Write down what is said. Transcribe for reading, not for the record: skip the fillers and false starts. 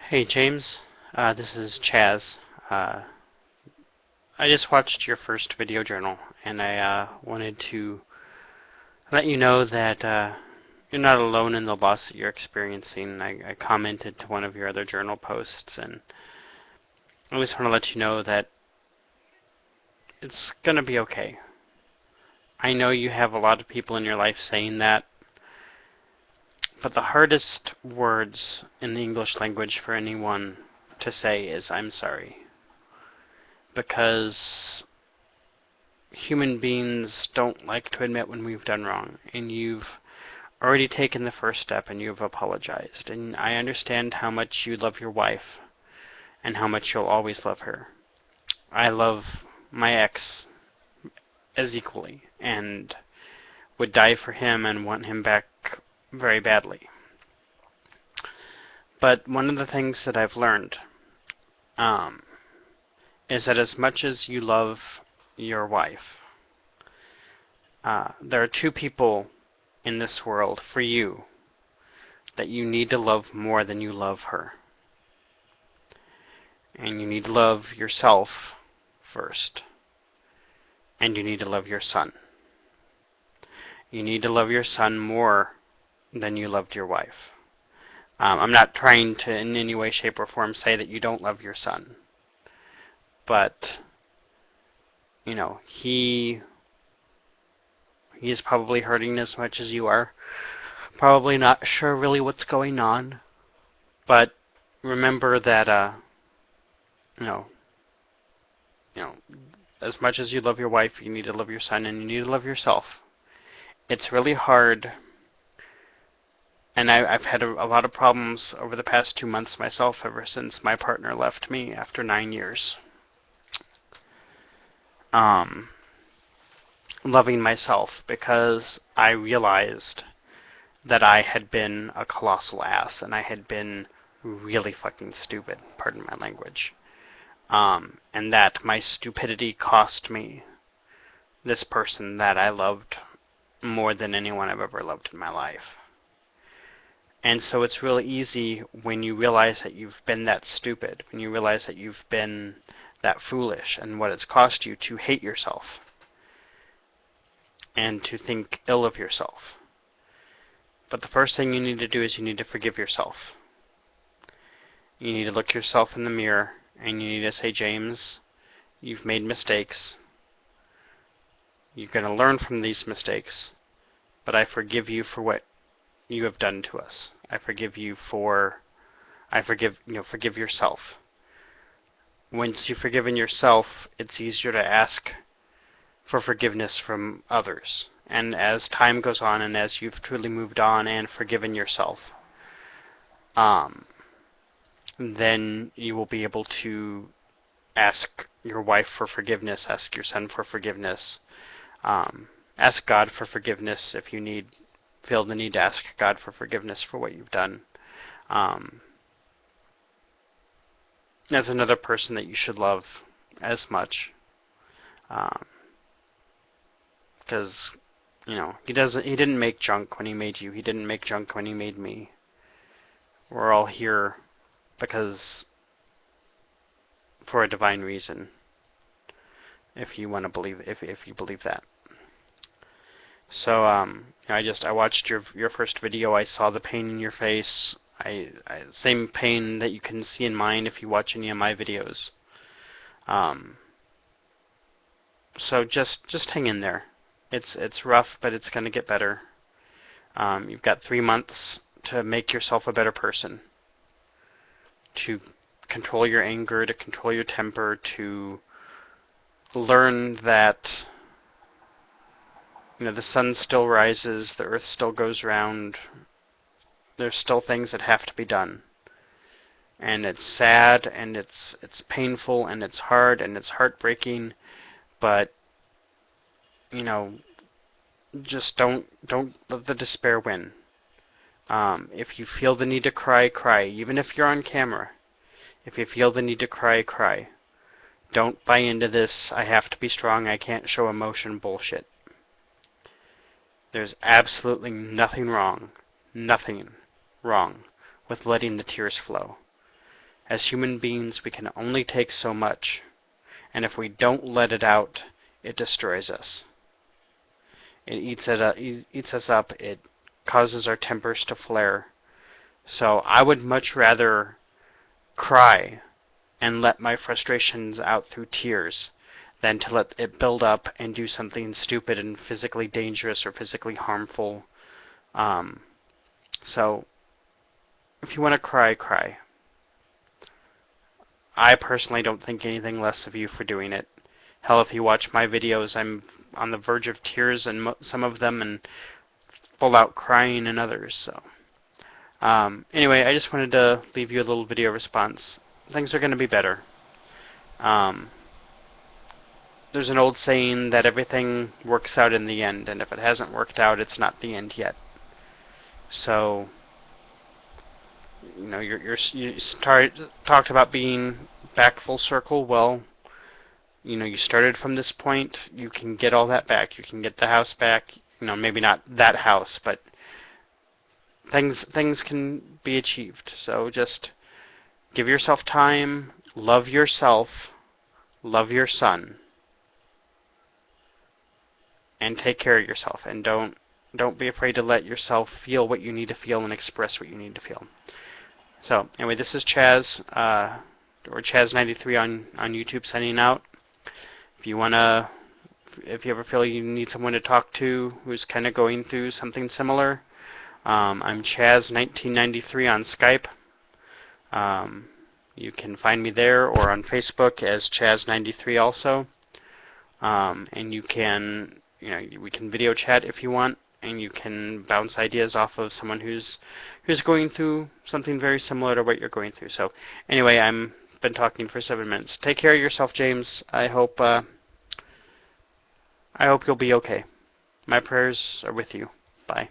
Hey James, this is Chaz. Uh, I just watched your first video journal, and I wanted to let you know that you're not alone in the loss that you're experiencing. I commented to one of your other journal posts, and I just want to let you know that it's gonna be okay. I know you have a lot of people in your life saying that, but the hardest words in the English language for anyone to say is "I'm sorry," because human beings don't like to admit when we've done wrong, and you've already taken the first step and you've apologized. And I understand how much you love your wife and how much you'll always love her. I love my ex as equally and would die for him and want him back very badly. But one of the things that I've learned um, is that as much as you love your wife, there are two people in this world for you that you need to love more than you love her. And you need to love yourself first. And you need to love your son. You need to love your son more than you loved your wife. I'm not trying to in any way, shape, or form say that you don't love your son. But, you know, he is probably hurting as much as you are. Probably not sure really what's going on. But remember that, you know, you know, as much as you love your wife, you need to love your son and you need to love yourself. It's really hard, and I've had a lot of problems over the past 2 months myself ever since my partner left me after 9 years. Um, Loving myself because I realized that I had been a colossal ass and I had been really fucking stupid, pardon my language. And that my stupidity cost me this person that I loved more than anyone I've ever loved in my life. And so it's really easy when you realize that you've been that stupid, when you realize that you've been that foolish and what it's cost you to hate yourself and to think ill of yourself. But the first thing you need to do is you need to forgive yourself. You need to look yourself in the mirror and you need to say, James, you've made mistakes. You're going to learn from these mistakes, but I forgive you for what you have done to us. Forgive yourself. Once you've forgiven yourself, it's easier to ask for forgiveness from others. And as time goes on and as you've truly moved on and forgiven yourself, then you will be able to ask your wife for forgiveness, ask your son for forgiveness, ask God for forgiveness if you feel the need to ask God for forgiveness for what you've done. As another person that you should love as much, because he didn't make junk when he made you. He didn't make junk when he made me. We're all here because for a divine reason. If you want to believe, if you believe that. So I watched your first video. I saw the pain in your face. Same pain that you can see in mine if you watch any of my videos. So just hang in there. It's rough, but it's gonna get better. You've got 3 months to make yourself a better person. To control your anger, to control your temper, to learn that the sun still rises, the earth still goes round. There's still things that have to be done. And it's sad, and it's painful, and it's hard, and it's heartbreaking, but just don't let the despair win. If you feel the need to cry, cry. Even if you're on camera. If you feel the need to cry, cry. Don't buy into this, I have to be strong, I can't show emotion bullshit. There's absolutely nothing wrong with letting the tears flow. As human beings, we can only take so much, and if we don't let it out, it destroys us. It eats us up. It causes our tempers to flare. So I would much rather cry and let my frustrations out through tears than to let it build up and do something stupid and physically dangerous or physically harmful. So if you want to cry, cry. I personally don't think anything less of you for doing it. Hell, if you watch my videos, I'm on the verge of tears in some of them and full out crying in others. So anyway, I just wanted to leave you a little video response. Things are going to be better. There's an old saying that everything works out in the end, and if it hasn't worked out, it's not the end yet. So, you know, you talked about being back full circle. Well, you know, you started from this point. You can get all that back. You can get the house back. You know, maybe not that house, but things can be achieved. So just give yourself time. Love yourself. Love your son. And take care of yourself. And don't be afraid to let yourself feel what you need to feel and express what you need to feel. So anyway, this is Chaz, or Chaz93 on YouTube signing out. If you ever feel you need someone to talk to who's kind of going through something similar, I'm Chaz1993 on Skype. You can find me there or on Facebook as Chaz93 also. And you can, we can video chat if you want, and you can bounce ideas off of someone who's going through something very similar to what you're going through. So anyway, I'm been talking for 7 minutes. Take care of yourself, James. I hope you'll be okay. My prayers are with you. Bye.